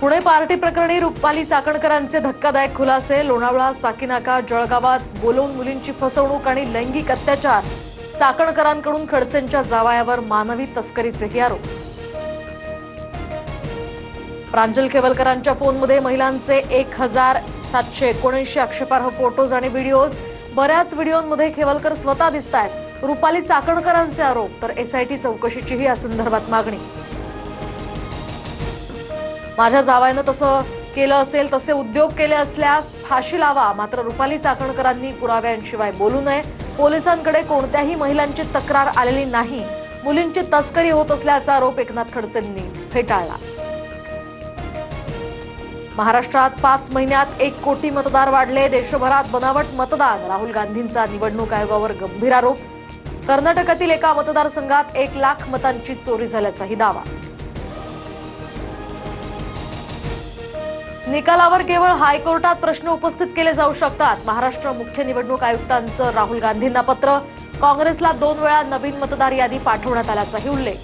Pune party प्रकरणी रुपाली चाकणकरांचे धक्कादायक खुलासे। लोणावळा, साकीनाका, जळगावात बोलवून मुलींची फसवणूक आणि लैंगिक अत्याचार। चाकणकरांकडून खडसेंच्या जावयावर मानवी तस्करीचेही आरोप। प्रांजल खेवलकरांच्या फोनमध्ये महिलांचे 1779 आक्षेपार्ह फोटोज आणि व्हिडिओज। बऱ्याच व्हिडिओंमध्ये खेवलकर स्वतः दिसतायत। रुपाली चाकणकरांचे आरोप तर एसआयटी चौकशीचीही या संदर्भात मागणी। माझ्या जावयानं तसं केलं असेल, तसे उद्योग केले असल्यास फाशी लावा, मात्र रुपाली चाकणकरांनी पुराव्यांशिवाय बोलू नये। पोलिसांकडे कोणत्याही महिलांची तक्रार आलेली नाही। मुलींची तस्करी होत असल्याचा आरोप एकनाथ खडसेंनी फेटाळला। महाराष्ट्रात 5 महिन्यात 1 कोटी मतदार वाढले। देशभरात बनावट मतदान। राहुल गांधींचा निवडणूक आयोगावर गंभीर आरोप। कर्नाटकातील एका मतदारसंघात 1 लाख मतांची चोरी झाल्याचाही दावा। निकालावर केवळ हायकोर्टात प्रश्न उपस्थित केले जाऊ शकतात। महाराष्ट्र मुख्य निवडणूक आयुक्तांचं राहुल गांधींना पत्र। काँग्रेसला 2 वेळा नवीन मतदार यादी पाठवण्यात आल्याचाही उल्लेख।